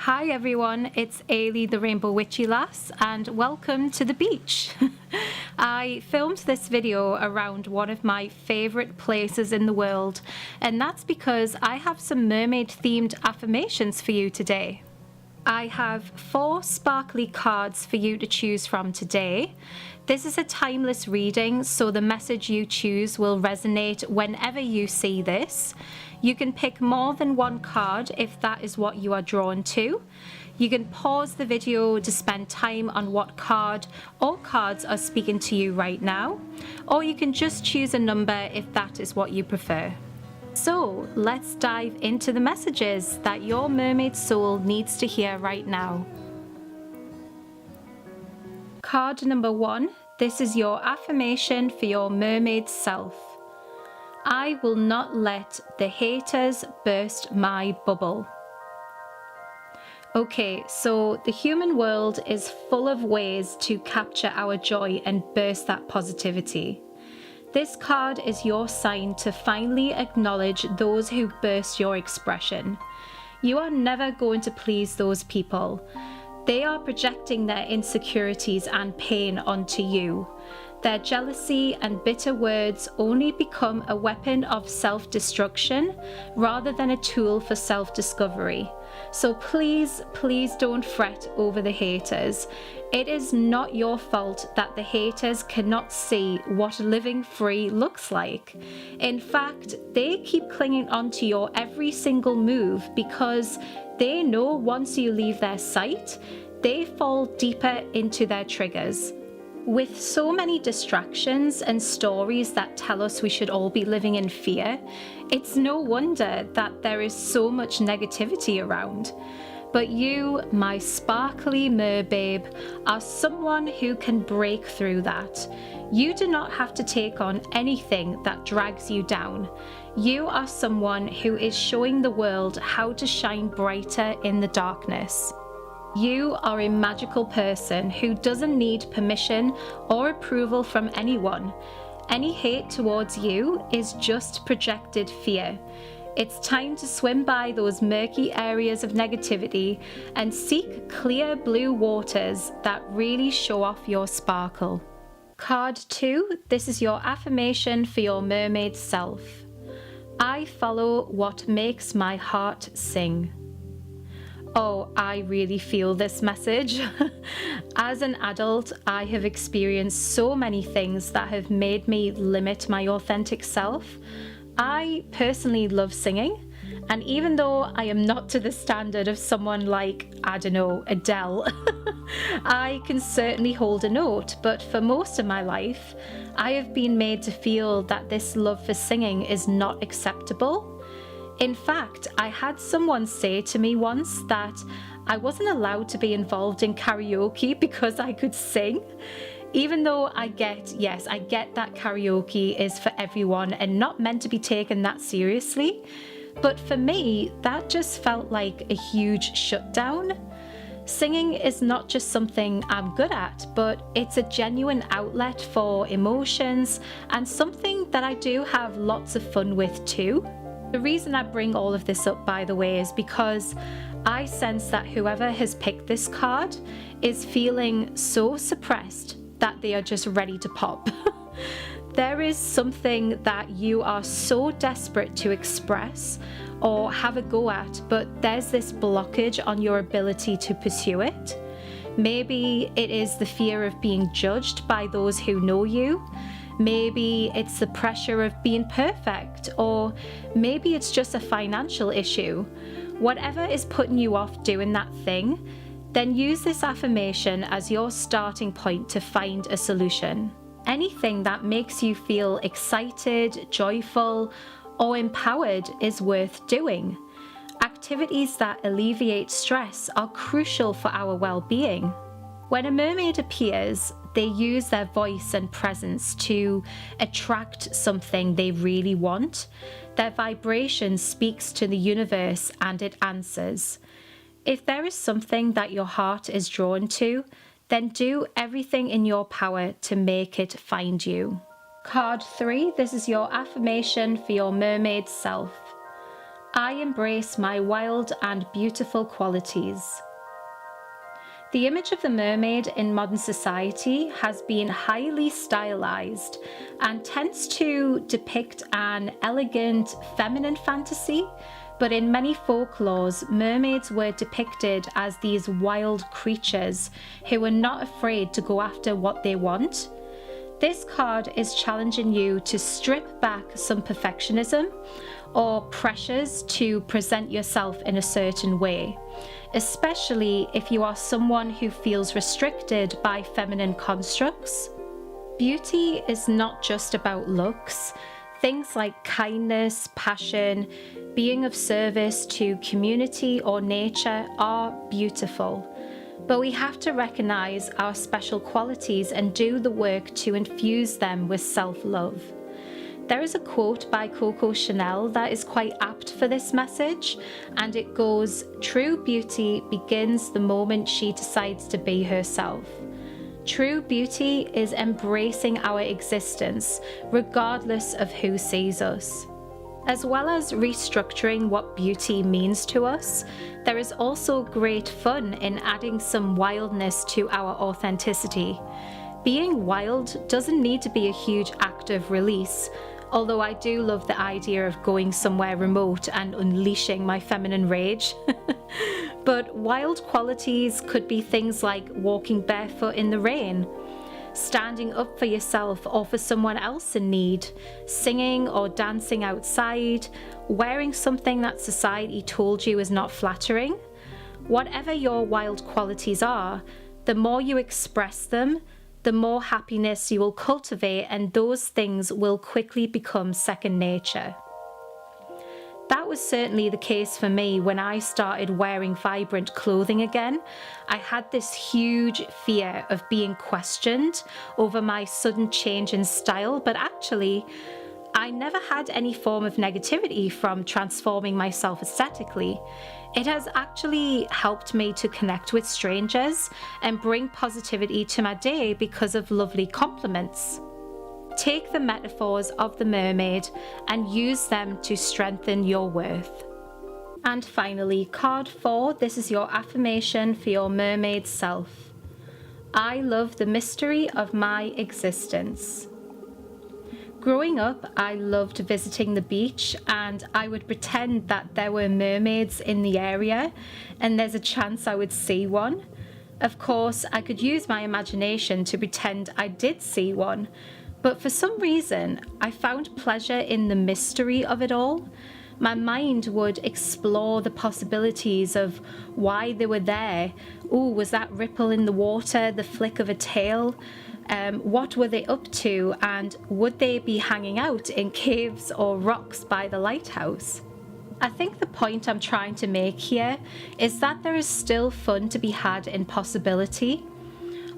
Hi everyone, it's Ailey the Rainbow Witchy Lass and welcome to the beach. I filmed this video around one of my favourite places in the world, and that's because I have some mermaid themed affirmations for you today. I have 4 sparkly cards for you to choose from today. This is a timeless reading, so the message you choose will resonate whenever you see this. You can pick more than one card if that is what you are drawn to. You can pause the video to spend time on what card or cards are speaking to you right now, or you can just choose a number if that is what you prefer. So let's dive into the messages that your mermaid soul needs to hear right now. Card number 1. This is your affirmation for your mermaid self. I will not let the haters burst my bubble. Okay, so the human world is full of ways to capture our joy and burst that positivity. This card is your sign to finally acknowledge those who burst your expression. You are never going to please those people. They are projecting their insecurities and pain onto you. Their jealousy and bitter words only become a weapon of self-destruction rather than a tool for self-discovery. So please, please don't fret over the haters. It is not your fault that the haters cannot see what living free looks like. In fact, they keep clinging onto your every single move because they know once you leave their sight, they fall deeper into their triggers. With so many distractions and stories that tell us we should all be living in fear, it's no wonder that there is so much negativity around. But you, my sparkly merbabe, are someone who can break through that. You do not have to take on anything that drags you down. You are someone who is showing the world how to shine brighter in the darkness. You are a magical person who doesn't need permission or approval from anyone. Any hate towards you is just projected fear. It's time to swim by those murky areas of negativity and seek clear blue waters that really show off your sparkle. Card 2, this is your affirmation for your mermaid self. I follow what makes my heart sing. Oh, I really feel this message. As an adult, I have experienced so many things that have made me limit my authentic self. I personally love singing, and even though I am not to the standard of someone like, I don't know, Adele, I can certainly hold a note, but for most of my life, I have been made to feel that this love for singing is not acceptable. In fact, I had someone say to me once that I wasn't allowed to be involved in karaoke because I could sing. Even though I get that karaoke is for everyone and not meant to be taken that seriously. But for me, that just felt like a huge shutdown. Singing is not just something I'm good at, but it's a genuine outlet for emotions and something that I do have lots of fun with too. The reason I bring all of this up, by the way, is because I sense that whoever has picked this card is feeling so suppressed that they are just ready to pop. There is something that you are so desperate to express or have a go at, but there's this blockage on your ability to pursue it. Maybe it is the fear of being judged by those who know you. Maybe it's the pressure of being perfect, or maybe it's just a financial issue. Whatever is putting you off doing that thing, then use this affirmation as your starting point to find a solution. Anything that makes you feel excited, joyful, or empowered is worth doing. Activities that alleviate stress are crucial for our well-being. When a mermaid appears, they use their voice and presence to attract something they really want. Their vibration speaks to the universe and it answers. If there is something that your heart is drawn to, then do everything in your power to make it find you. Card 3, this is your affirmation for your mermaid self. I embrace my wild and beautiful qualities. The image of the mermaid in modern society has been highly stylized and tends to depict an elegant feminine fantasy, but in many folklores, mermaids were depicted as these wild creatures who were not afraid to go after what they want. This card is challenging you to strip back some perfectionism or pressures to present yourself in a certain way, especially if you are someone who feels restricted by feminine constructs. Beauty is not just about looks. Things like kindness, passion, being of service to community or nature are beautiful. But we have to recognize our special qualities and do the work to infuse them with self-love. There is a quote by Coco Chanel that is quite apt for this message, and it goes, "True beauty begins the moment she decides to be herself." True beauty is embracing our existence, regardless of who sees us. As well as restructuring what beauty means to us, there is also great fun in adding some wildness to our authenticity. Being wild doesn't need to be a huge act of release, although I do love the idea of going somewhere remote and unleashing my feminine rage. But wild qualities could be things like walking barefoot in the rain, standing up for yourself or for someone else in need, singing or dancing outside, wearing something that society told you is not flattering. Whatever your wild qualities are, the more you express them, the more happiness you will cultivate, and those things will quickly become second nature. That was certainly the case for me when I started wearing vibrant clothing again. I had this huge fear of being questioned over my sudden change in style, but actually, I never had any form of negativity from transforming myself aesthetically. It has actually helped me to connect with strangers and bring positivity to my day because of lovely compliments. Take the metaphors of the mermaid and use them to strengthen your worth. And finally, card 4, this is your affirmation for your mermaid self. I love the mystery of my existence. Growing up, I loved visiting the beach, and I would pretend that there were mermaids in the area and there's a chance I would see one. Of course, I could use my imagination to pretend I did see one, but for some reason, I found pleasure in the mystery of it all. My mind would explore the possibilities of why they were there. Ooh, was that ripple in the water the flick of a tail? What were they up to, and would they be hanging out in caves or rocks by the lighthouse? I think the point I'm trying to make here is that there is still fun to be had in possibility.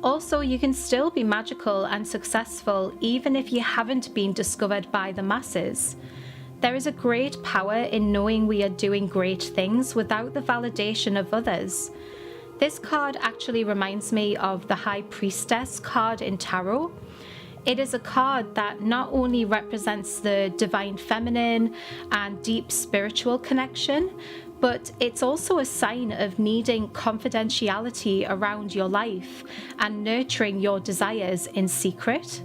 Also, you can still be magical and successful even if you haven't been discovered by the masses. There is a great power in knowing we are doing great things without the validation of others. This card actually reminds me of the High Priestess card in Tarot. It is a card that not only represents the divine feminine and deep spiritual connection, but it's also a sign of needing confidentiality around your life and nurturing your desires in secret.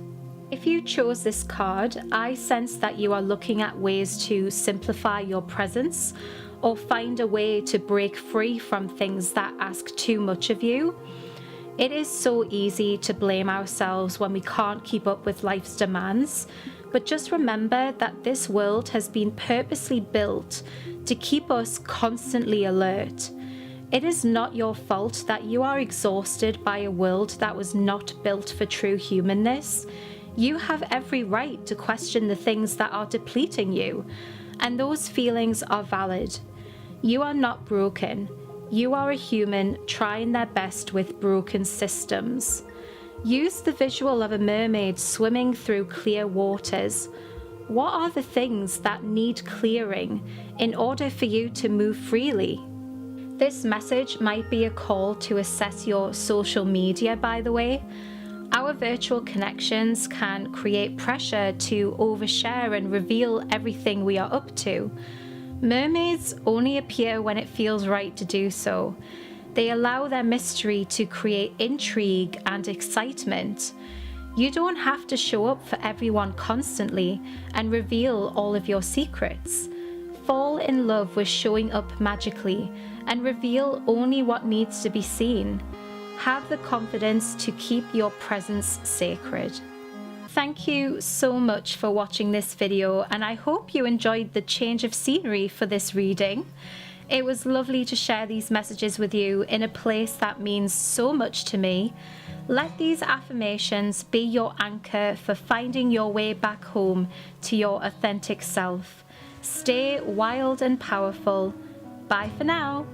If you chose this card, I sense that you are looking at ways to simplify your presence or find a way to break free from things that ask too much of you. It is so easy to blame ourselves when we can't keep up with life's demands, but just remember that this world has been purposely built to keep us constantly alert. It is not your fault that you are exhausted by a world that was not built for true humanness. You have every right to question the things that are depleting you, and those feelings are valid. You are not broken. You are a human trying their best with broken systems. Use the visual of a mermaid swimming through clear waters. What are the things that need clearing in order for you to move freely? This message might be a call to assess your social media, by the way. Our virtual connections can create pressure to overshare and reveal everything we are up to. Mermaids only appear when it feels right to do so. They allow their mystery to create intrigue and excitement. You don't have to show up for everyone constantly and reveal all of your secrets. Fall in love with showing up magically and reveal only what needs to be seen. Have the confidence to keep your presence sacred. Thank you so much for watching this video, and I hope you enjoyed the change of scenery for this reading. It was lovely to share these messages with you in a place that means so much to me. Let these affirmations be your anchor for finding your way back home to your authentic self. Stay wild and powerful. Bye for now.